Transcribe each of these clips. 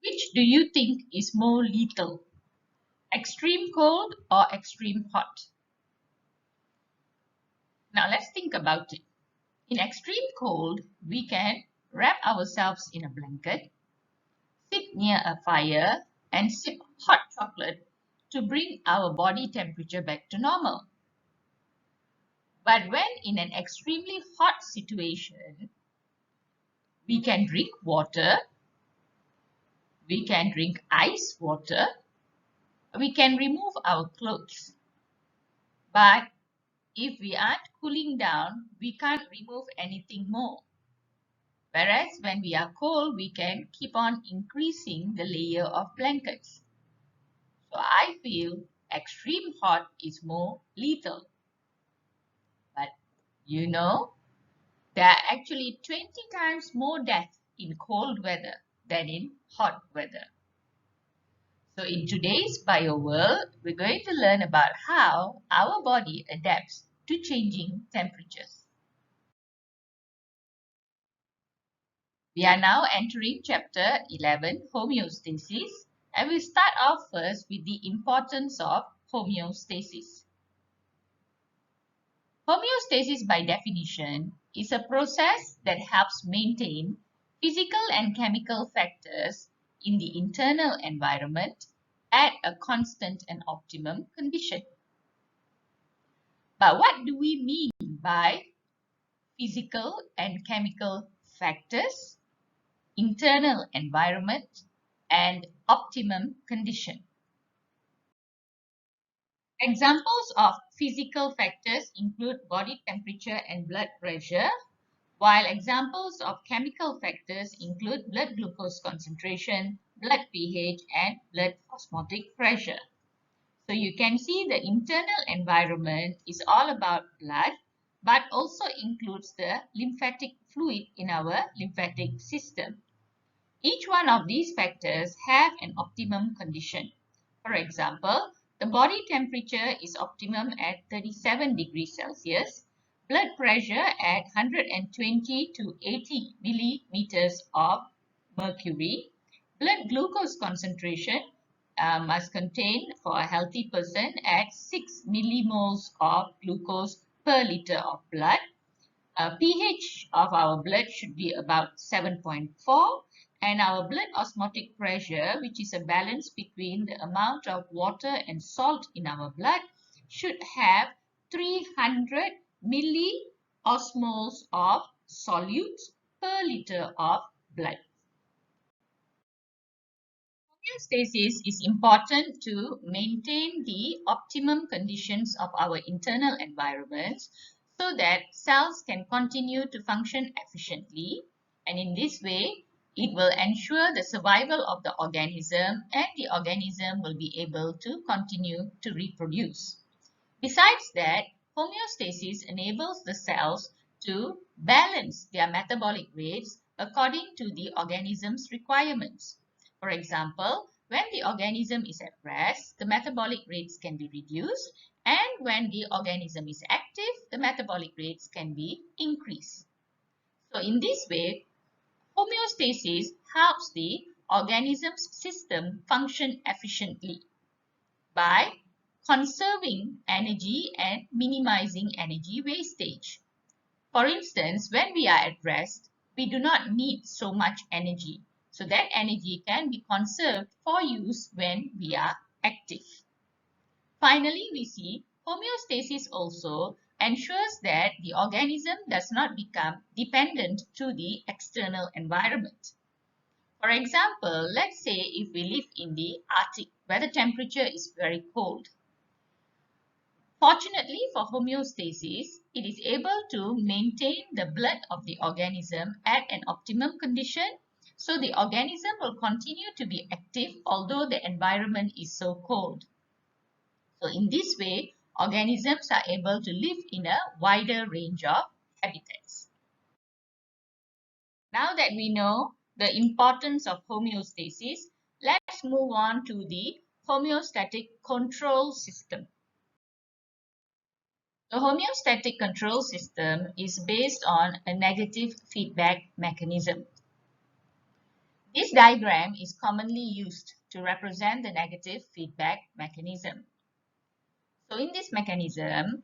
Which do you think is more lethal? Extreme cold or extreme hot? Now let's think about it. In extreme cold, we can wrap ourselves in a blanket, sit near a fire, and sip hot chocolate to bring our body temperature back to normal. But when in an extremely hot situation, we can drink water, we can drink ice water, we can remove our clothes. But if we aren't cooling down, we can't remove anything more. Whereas when we are cold, we can keep on increasing the layer of blankets. So I feel extreme hot is more lethal. But you know, there are actually 20 times more death in cold weather than in hot weather. So in today's Bio World, we're going to learn about how our body adapts to changing temperatures. We are now entering chapter 11, Homeostasis, and we'll start off first with the importance of homeostasis. Homeostasis, by definition, is a process that helps maintain physical and chemical factors in the internal environment at a constant and optimum condition. But what do we mean by physical and chemical factors, internal environment, and optimum condition? Examples of physical factors include body temperature and blood pressure, while examples of chemical factors include blood glucose concentration, blood pH, and blood osmotic pressure. So you can see the internal environment is all about blood, but also includes the lymphatic fluid in our lymphatic system. Each one of these factors have an optimum condition. For example, the body temperature is optimum at 37 degrees Celsius, blood pressure at 120 to 80 millimeters of mercury, blood glucose concentration must contain for a healthy person at 6 millimoles of glucose per liter of blood. pH of our blood should be about 7.4, and our blood osmotic pressure, which is a balance between the amount of water and salt in our blood, should have 300 milliosmoles of solutes per liter of blood. Homeostasis is important to maintain the optimum conditions of our internal environments so that cells can continue to function efficiently, and in this way, it will ensure the survival of the organism, and the organism will be able to continue to reproduce. Besides that, homeostasis enables the cells to balance their metabolic rates according to the organism's requirements. For example, when the organism is at rest, the metabolic rates can be reduced, and when the organism is active, the metabolic rates can be increased. So in this way, homeostasis helps the organism's system function efficiently by conserving energy and minimizing energy wastage. For instance, when we are at rest, we do not need so much energy. So that energy can be conserved for use when we are active. Finally, we see homeostasis also ensures that the organism does not become dependent to the external environment. For example, let's say if we live in the Arctic where the temperature is very cold. Fortunately for homeostasis, it is able to maintain the blood of the organism at an optimum condition, so the organism will continue to be active although the environment is so cold. So in this way, organisms are able to live in a wider range of habitats. Now that we know the importance of homeostasis, let's move on to the homeostatic control system. The homeostatic control system is based on a negative feedback mechanism. This diagram is commonly used to represent the negative feedback mechanism. So in this mechanism,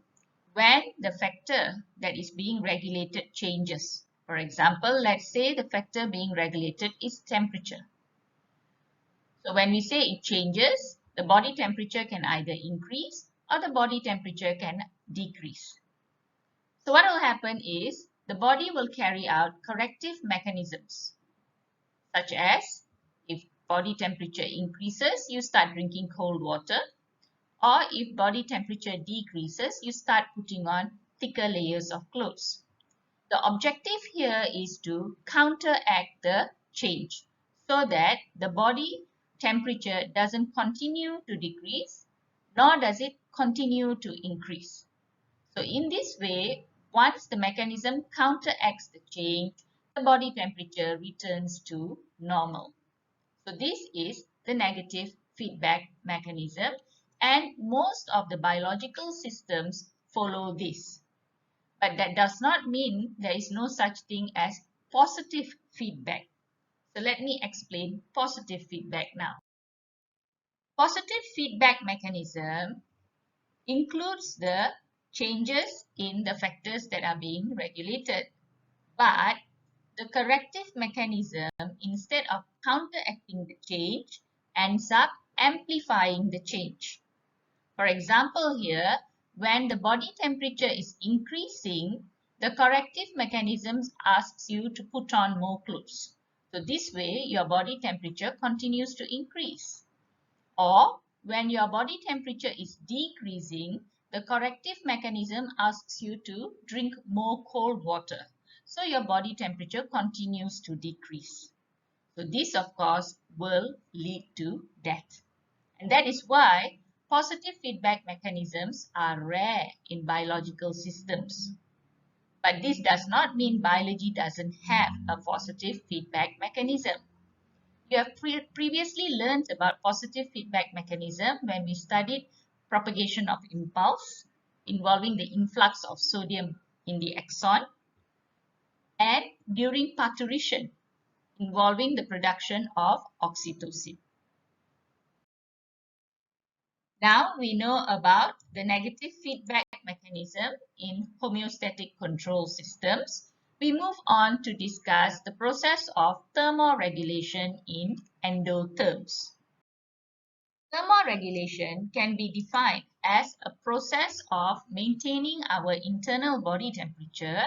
when the factor that is being regulated changes, for example, let's say the factor being regulated is temperature. So when we say it changes, the body temperature can either increase or the body temperature can decrease. So what will happen is the body will carry out corrective mechanisms, such as if body temperature increases, you start drinking cold water, or if body temperature decreases, you start putting on thicker layers of clothes. The objective here is to counteract the change so that the body temperature doesn't continue to decrease, nor does it continue to increase. So in this way, once the mechanism counteracts the change, the body temperature returns to normal. So this is the negative feedback mechanism, and most of the biological systems follow this. But that does not mean there is no such thing as positive feedback. So let me explain positive feedback now. Positive feedback mechanism includes the changes in the factors that are being regulated. But the corrective mechanism, instead of counteracting the change, ends up amplifying the change. For example here, when the body temperature is increasing, the corrective mechanism asks you to put on more clothes. So this way, your body temperature continues to increase. Or when your body temperature is decreasing, the corrective mechanism asks you to drink more cold water. So your body temperature continues to decrease. So this, of course, will lead to death. And that is why positive feedback mechanisms are rare in biological systems. But this does not mean biology doesn't have a positive feedback mechanism. You have previously learned about positive feedback mechanism when we studied propagation of impulse involving the influx of sodium in the axon, and during parturition involving the production of oxytocin. Now we know about the negative feedback mechanism in homeostatic control systems. We move on to discuss the process of thermoregulation in endotherms. Thermoregulation can be defined as a process of maintaining our internal body temperature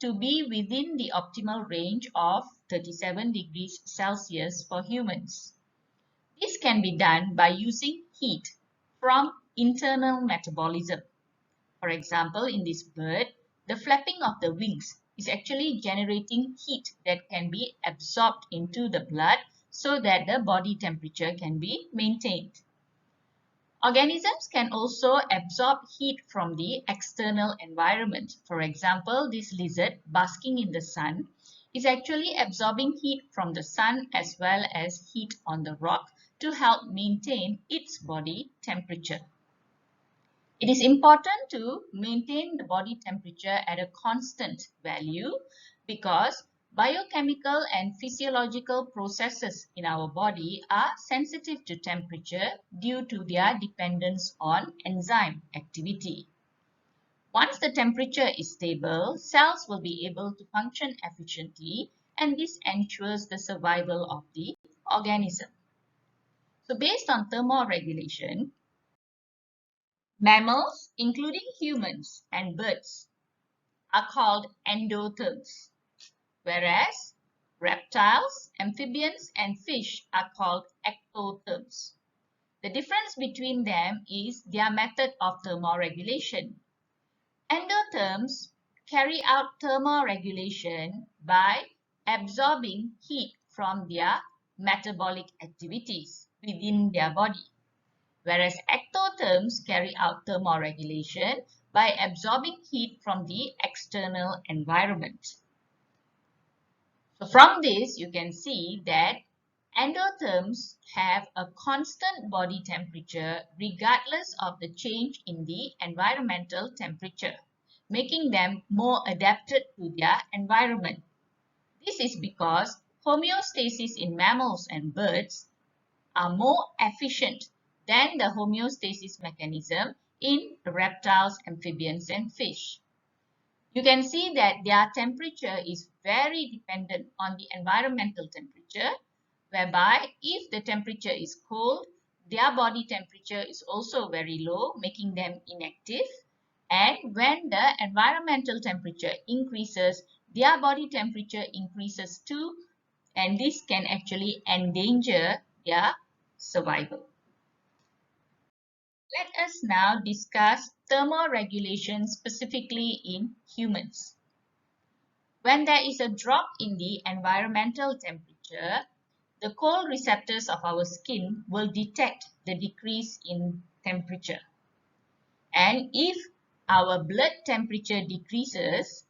to be within the optimal range of 37 degrees Celsius for humans. This can be done by using heat from internal metabolism. For example, in this bird, the flapping of the wings is actually generating heat that can be absorbed into the blood so that the body temperature can be maintained. Organisms can also absorb heat from the external environment. For example, this lizard basking in the sun is actually absorbing heat from the sun as well as heat on the rock to help maintain its body temperature. It is important to maintain the body temperature at a constant value because biochemical and physiological processes in our body are sensitive to temperature due to their dependence on enzyme activity. Once the temperature is stable, cells will be able to function efficiently, and this ensures the survival of the organism. So based on thermoregulation, mammals, including humans and birds, are called endotherms, whereas reptiles, amphibians, and fish are called ectotherms. The difference between them is their method of thermoregulation. Endotherms carry out thermoregulation by absorbing heat from their metabolic activities within their body, whereas ectotherms carry out thermoregulation by absorbing heat from the external environment. So from this, you can see that endotherms have a constant body temperature regardless of the change in the environmental temperature, making them more adapted to their environment. This is because homeostasis in mammals and birds are more efficient than the homeostasis mechanism in reptiles, amphibians, and fish. You can see that their temperature is very dependent on the environmental temperature, whereby if the temperature is cold, their body temperature is also very low, making them inactive. And when the environmental temperature increases, their body temperature increases too, and this can actually endanger their survival. Let us now discuss thermoregulation specifically in humans. When there is a drop in the environmental temperature, the cold receptors of our skin will detect the decrease in temperature. And if our blood temperature decreases,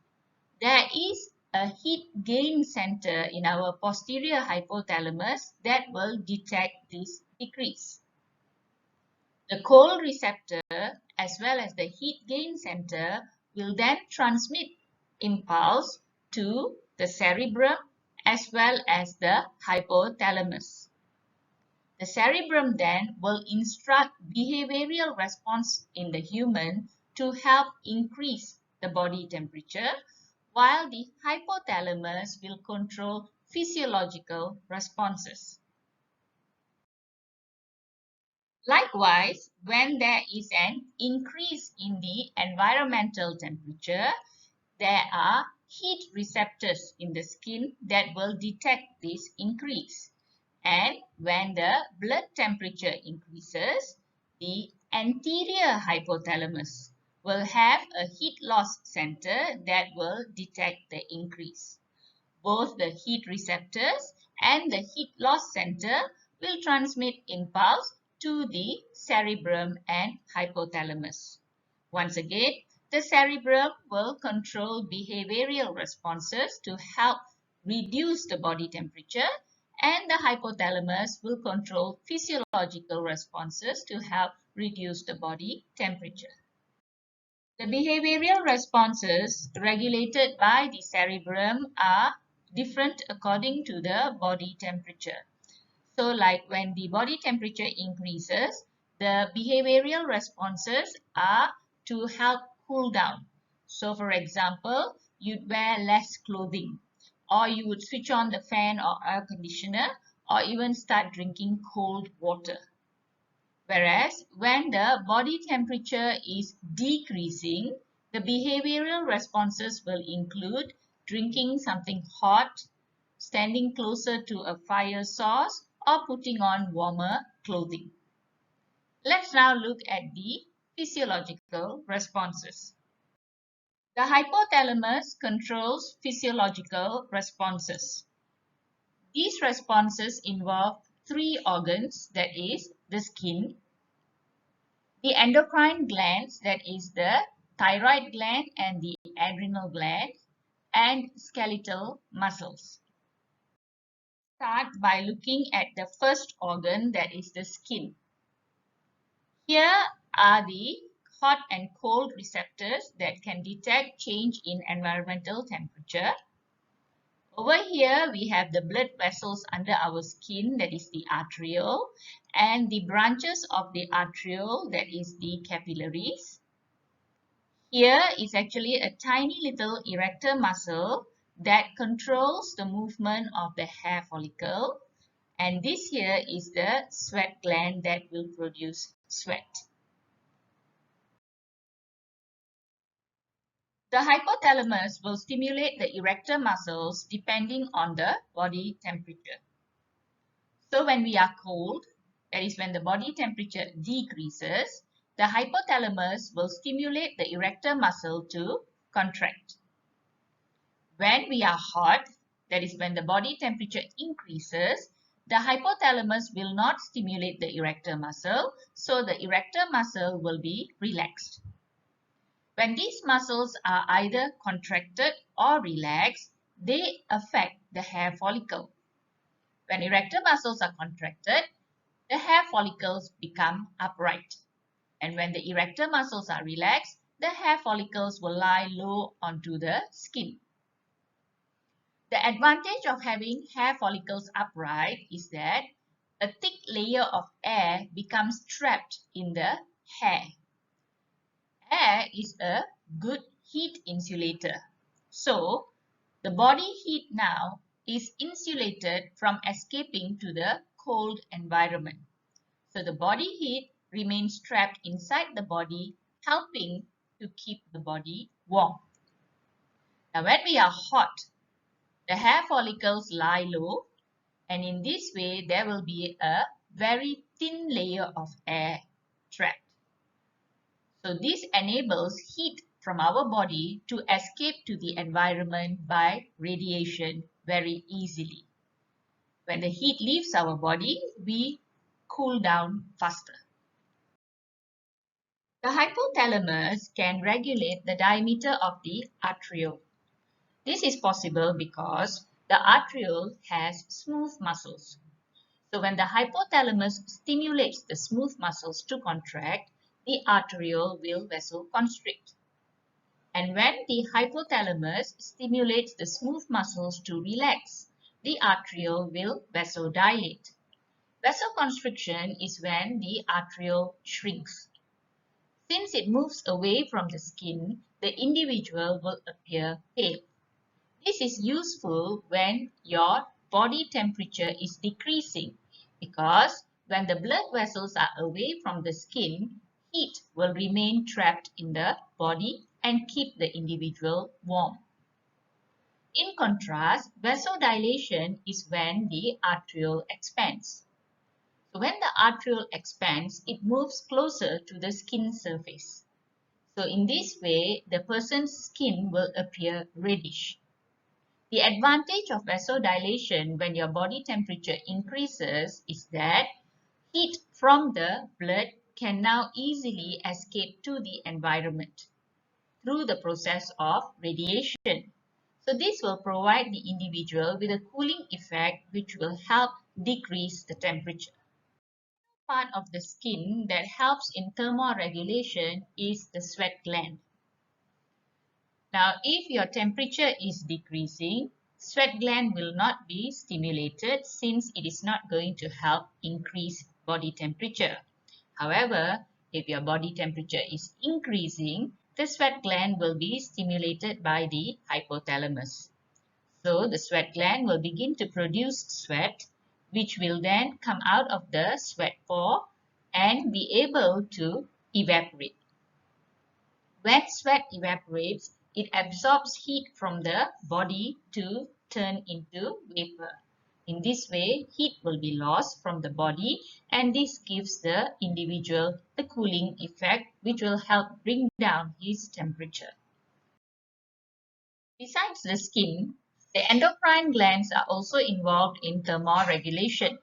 there is a heat gain center in our posterior hypothalamus that will detect this decrease. The cold receptor as well as the heat gain center will then transmit impulse to the cerebrum as well as the hypothalamus. The cerebrum then will instruct behavioral response in the human to help increase the body temperature, while the hypothalamus will control physiological responses. Likewise, when there is an increase in the environmental temperature, there are heat receptors in the skin that will detect this increase. And when the blood temperature increases, the anterior hypothalamus will have a heat loss center that will detect the increase. Both the heat receptors and the heat loss center will transmit impulse to the cerebrum and hypothalamus. Once again, the cerebrum will control behavioral responses to help reduce the body temperature, and the hypothalamus will control physiological responses to help reduce the body temperature. The behavioral responses regulated by the cerebrum are different according to the body temperature. So like when the body temperature increases, the behavioral responses are to help cool down. So for example, you'd wear less clothing, or you would switch on the fan or air conditioner, or even start drinking cold water. Whereas when the body temperature is decreasing, the behavioral responses will include drinking something hot, standing closer to a fire source, or putting on warmer clothing. Let's now look at the physiological responses. The hypothalamus controls physiological responses. These responses involve three organs, that is, the skin, the endocrine glands, that is, the thyroid gland and the adrenal gland, and skeletal muscles. Start by looking at the first organ, that is the skin. Here are the hot and cold receptors that can detect change in environmental temperature. Over here, we have the blood vessels under our skin, that is the arteriole, and the branches of the arteriole, that is the capillaries. Here is actually a tiny little erector muscle that controls the movement of the hair follicle. And this here is the sweat gland that will produce sweat. The hypothalamus will stimulate the erector muscles depending on the body temperature. So when we are cold, that is when the body temperature decreases, the hypothalamus will stimulate the erector muscle to contract. When we are hot, that is when the body temperature increases, the hypothalamus will not stimulate the erector muscle, so the erector muscle will be relaxed. When these muscles are either contracted or relaxed, they affect the hair follicle. When erector muscles are contracted, the hair follicles become upright. And when the erector muscles are relaxed, the hair follicles will lie low onto the skin. The advantage of having hair follicles upright is that a thick layer of air becomes trapped in the hair. Air is a good heat insulator. So, the body heat now is insulated from escaping to the cold environment. So, the body heat remains trapped inside the body, helping to keep the body warm. Now, when we are hot, the hair follicles lie low, and in this way, there will be a very thin layer of air trapped. So this enables heat from our body to escape to the environment by radiation very easily. When the heat leaves our body, we cool down faster. The hypothalamus can regulate the diameter of the arteriole. This is possible because the arteriole has smooth muscles. So when the hypothalamus stimulates the smooth muscles to contract, the arteriole will vasoconstrict. And when the hypothalamus stimulates the smooth muscles to relax, the arteriole will vasodilate. Vasoconstriction is when the arteriole shrinks. Since it moves away from the skin, the individual will appear pale. This is useful when your body temperature is decreasing because when the blood vessels are away from the skin, heat will remain trapped in the body and keep the individual warm. In contrast, vasodilation is when the arteriole expands. So when the arteriole expands, it moves closer to the skin surface. So in this way, the person's skin will appear reddish. The advantage of vasodilation when your body temperature increases is that heat from the blood can now easily escape to the environment through the process of radiation. So this will provide the individual with a cooling effect which will help decrease the temperature. Part of the skin that helps in thermoregulation is the sweat gland. Now, if your temperature is decreasing, sweat gland will not be stimulated since it is not going to help increase body temperature. However, if your body temperature is increasing, the sweat gland will be stimulated by the hypothalamus. So, the sweat gland will begin to produce sweat, which will then come out of the sweat pore and be able to evaporate. When sweat evaporates, it absorbs heat from the body to turn into vapor. In this way, heat will be lost from the body and this gives the individual the cooling effect which will help bring down his temperature. Besides the skin, the endocrine glands are also involved in thermoregulation.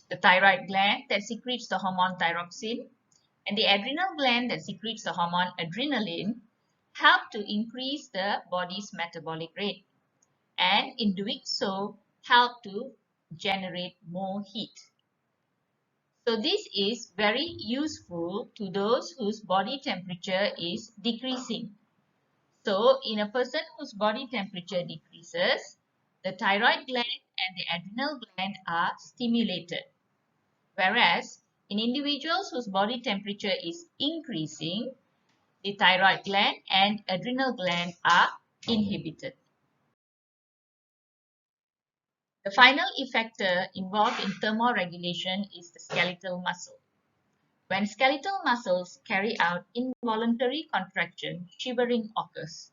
The thyroid gland that secretes the hormone thyroxine and the adrenal gland that secretes the hormone adrenaline help to increase the body's metabolic rate and in doing so help to generate more heat. So this is very useful to those whose body temperature is decreasing. So in a person whose body temperature decreases, the thyroid gland and the adrenal gland are stimulated. Whereas in individuals whose body temperature is increasing, the thyroid gland and adrenal gland are inhibited. The final effector involved in thermoregulation is the skeletal muscle. When skeletal muscles carry out involuntary contraction, shivering occurs,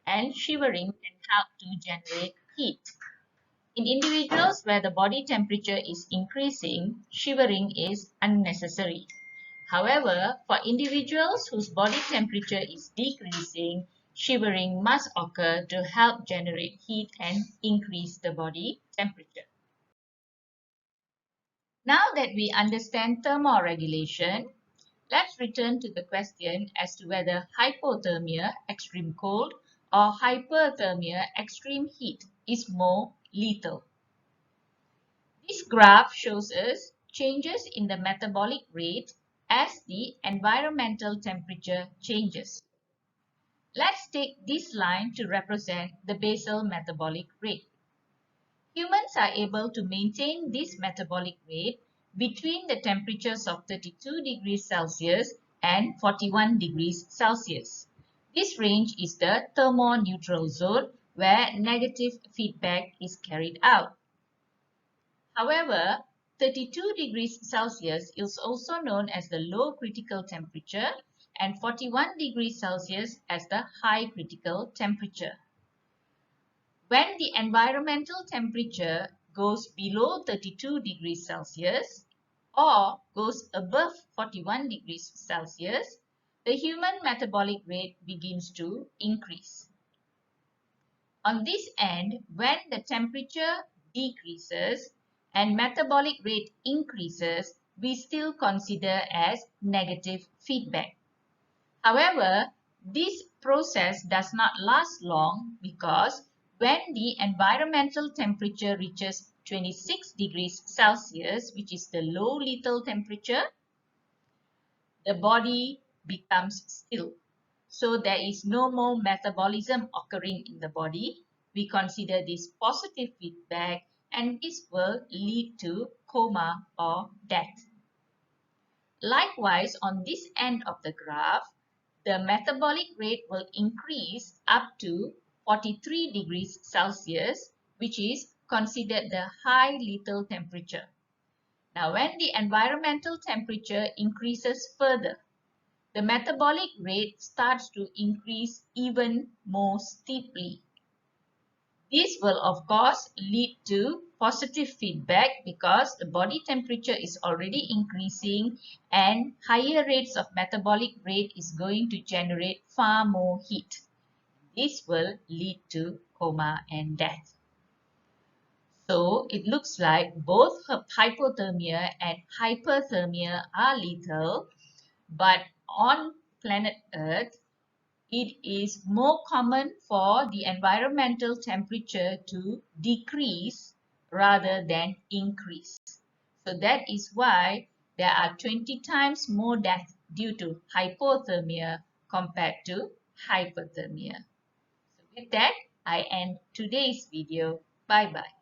and shivering can help to generate heat. In individuals where the body temperature is increasing, shivering is unnecessary. However, for individuals whose body temperature is decreasing, shivering must occur to help generate heat and increase the body temperature. Now that we understand thermoregulation, let's return to the question as to whether hypothermia, extreme cold, or hyperthermia, extreme heat, is more lethal. This graph shows us changes in the metabolic rate as the environmental temperature changes. Let's take this line to represent the basal metabolic rate. Humans are able to maintain this metabolic rate between the temperatures of 32 degrees Celsius and 41 degrees Celsius. This range is the thermoneutral zone where negative feedback is carried out. However, 32 degrees Celsius is also known as the low critical temperature and 41 degrees Celsius as the high critical temperature. When the environmental temperature goes below 32 degrees Celsius or goes above 41 degrees Celsius, the human metabolic rate begins to increase. On this end, when the temperature decreases and metabolic rate increases, we still consider as negative feedback. However, this process does not last long because when the environmental temperature reaches 26 degrees Celsius, which is the low lethal temperature, the body becomes still. So there is no more metabolism occurring in the body. We consider this positive feedback and this will lead to coma or death. Likewise, on this end of the graph, the metabolic rate will increase up to 43 degrees Celsius, which is considered the high lethal temperature. Now, when the environmental temperature increases further, the metabolic rate starts to increase even more steeply. This will of course lead to positive feedback because the body temperature is already increasing and higher rates of metabolic rate is going to generate far more heat. This will lead to coma and death. So it looks like both hypothermia and hyperthermia are lethal, but on planet Earth, it is more common for the environmental temperature to decrease rather than increase. So that is why there are 20 times more death due to hypothermia compared to hyperthermia. So with that, I end today's video. Bye bye.